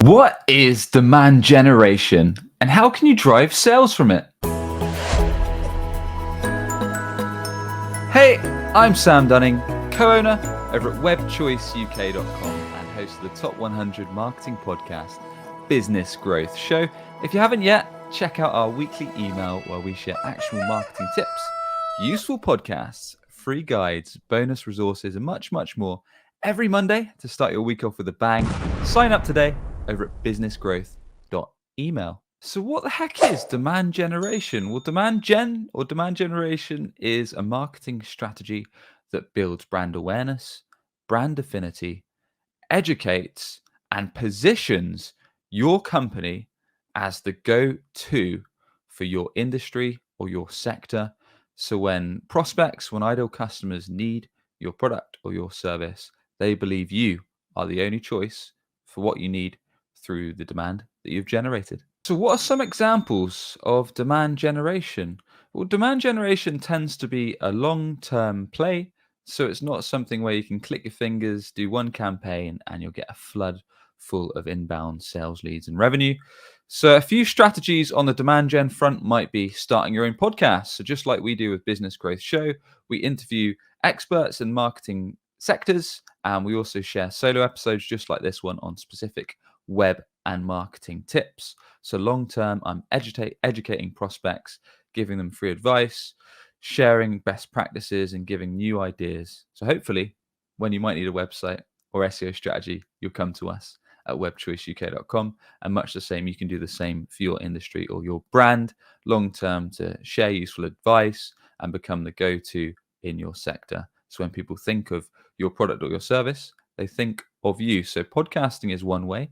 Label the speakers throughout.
Speaker 1: What is demand generation and how can you drive sales from it? Hey, I'm Sam Dunning, co-owner over at webchoiceuk.com and host of the Top 100 Marketing Podcast, Business Growth Show. If you haven't yet, check out our weekly email where we share actual marketing tips, useful podcasts, free guides, bonus resources, and much, much more every Monday to start your week off with a bang. Sign up today over at businessgrowth.email. So what the heck is demand generation? Well, demand generation is a marketing strategy that builds brand awareness, brand affinity, educates, and positions your company as the go-to for your industry or your sector. So when prospects, when ideal customers need your product or your service, they believe you are the only choice for what you need through the demand that you've generated. So what are some examples of demand generation? Well, demand generation tends to be a long-term play. So it's not something where you can click your fingers, do one campaign, and you'll get a flood full of inbound sales leads and revenue. So a few strategies on the demand gen front might be starting your own podcast. So just like we do with Business Growth Show, we interview experts in marketing sectors, and we also share solo episodes just like this one on specific web and marketing tips. So long term, I'm educating prospects, giving them free advice, sharing best practices, and giving new ideas. So hopefully, when you might need a website or SEO strategy, you'll come to us at webchoiceuk.com. And much the same, you can do the same for your industry or your brand long term to share useful advice and become the go-to in your sector. So when people think of your product or your service, they think of you. So podcasting is one way.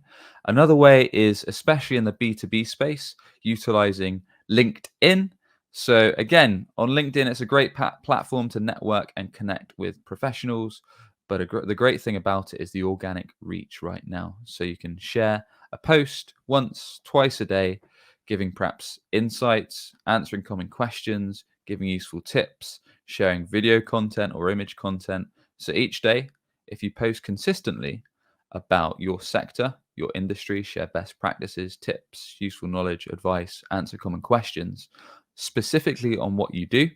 Speaker 1: Another way is, especially in the B2B space, utilizing LinkedIn. So again, on LinkedIn, it's a great platform to network and connect with professionals. But the great thing about it is the organic reach right now. So you can share a post once, twice a day, giving perhaps insights, answering common questions, giving useful tips, sharing video content or image content. So each day, if you post consistently about your sector, your industry, share best practices, tips, useful knowledge, advice, answer common questions, specifically on what you do,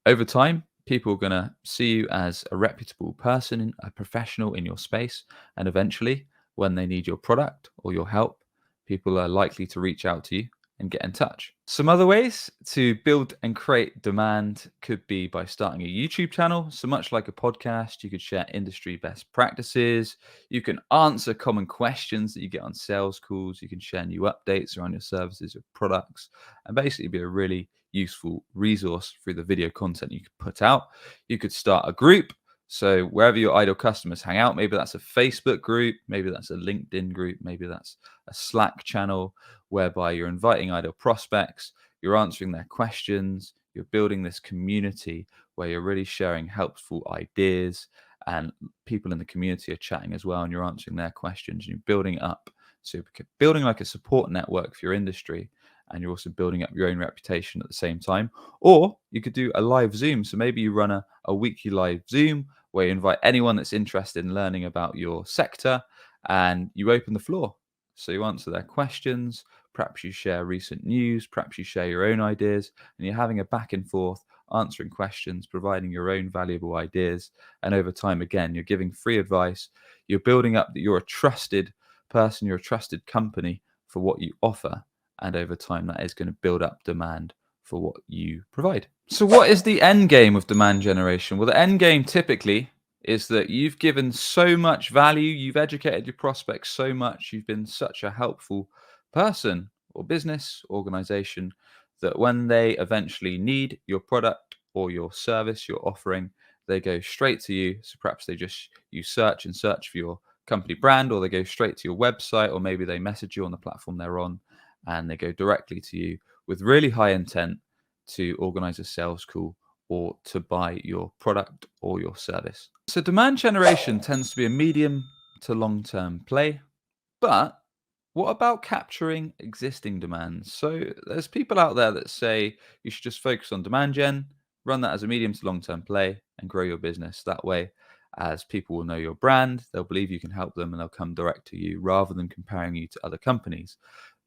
Speaker 1: over time, people are going to see you as a reputable person, a professional in your space. And eventually, when they need your product or your help, people are likely to reach out to you and get in touch. Some other ways to build and create demand could be by starting a YouTube channel. So much like a podcast, you could share industry best practices. You can answer common questions that you get on sales calls. You can share new updates around your services or products and basically be a really useful resource through the video content you could put out. You could start a group. So wherever your ideal customers hang out, maybe that's a Facebook group, maybe that's a LinkedIn group, maybe that's a Slack channel, whereby you're inviting ideal prospects, you're answering their questions, you're building this community where you're really sharing helpful ideas, and people in the community are chatting as well, and you're answering their questions, and you're building up. So you're building like a support network for your industry, and you're also building up your own reputation at the same time. Or you could do a live Zoom. So maybe you run a weekly live Zoom where you invite anyone that's interested in learning about your sector and you open the floor. So you answer their questions, perhaps you share recent news, perhaps you share your own ideas, and you're having a back and forth, answering questions, providing your own valuable ideas. And over time, again, you're giving free advice. You're building up that you're a trusted person, you're a trusted company for what you offer. And over time, that is going to build up demand for what you provide. So what is the end game of demand generation? Well, the end game typically is that you've given so much value, you've educated your prospects so much, you've been such a helpful person or business organization that when they eventually need your product or your service you're offering, they go straight to you. So perhaps they just use search and search for your company brand, or they go straight to your website, or maybe they message you on the platform they're on and they go directly to you with really high intent to organize a sales call or to buy your product or your service. So demand generation tends to be a medium to long-term play, but what about capturing existing demands? So there's people out there that say you should just focus on demand gen, run that as a medium to long-term play and grow your business that way. as people will know your brand, they'll believe you can help them, and they'll come direct to you rather than comparing you to other companies.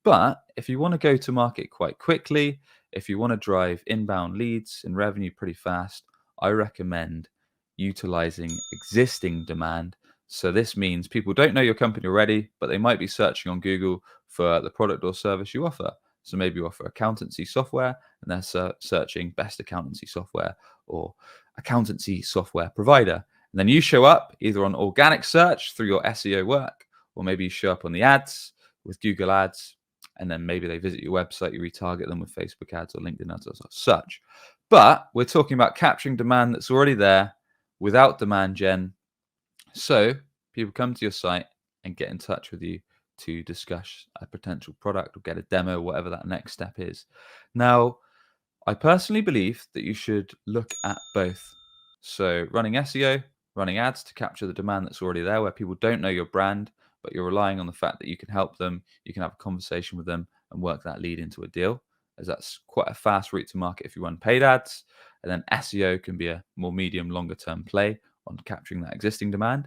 Speaker 1: But if you want to go to market quite quickly, if you want to drive inbound leads and revenue pretty fast, I recommend utilizing existing demand. So this means people don't know your company already, but they might be searching on Google for the product or service you offer. So maybe you offer accountancy software and they're searching best accountancy software or accountancy software provider. And then you show up either on organic search through your SEO work, or maybe you show up on the ads with Google Ads, and then maybe they visit your website, you retarget them with Facebook ads or LinkedIn ads or such. But we're talking about capturing demand that's already there without demand gen. So people come to your site and get in touch with you to discuss a potential product or get a demo, whatever that next step is. Now, I personally believe that you should look at both. So running SEO, running ads to capture the demand that's already there where people don't know your brand, but you're relying on the fact that you can help them, you can have a conversation with them and work that lead into a deal, as that's quite a fast route to market if you run paid ads. And then SEO can be a more medium, longer term play on capturing that existing demand.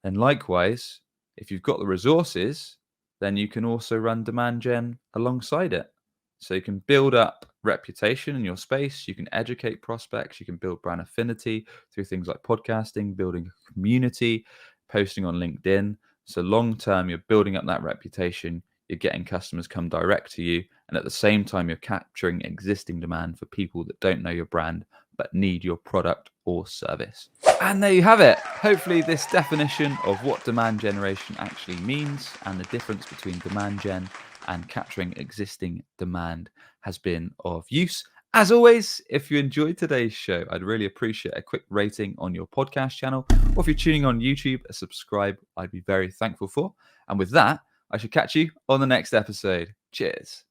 Speaker 1: And likewise, if you've got the resources, then you can also run demand gen alongside it. So you can build up reputation in your space, you can educate prospects, you can build brand affinity through things like podcasting, building a community, posting on LinkedIn. So long term, you're building up that reputation, you're getting customers come direct to you, and at the same time, you're capturing existing demand for people that don't know your brand but need your product or service. And there you have it. Hopefully this definition of what demand generation actually means and the difference between demand gen and capturing existing demand has been of use. As always, if you enjoyed today's show, I'd really appreciate a quick rating on your podcast channel, or if you're tuning on YouTube, a subscribe I'd be very thankful for. And with that, I shall catch you on the next episode. Cheers.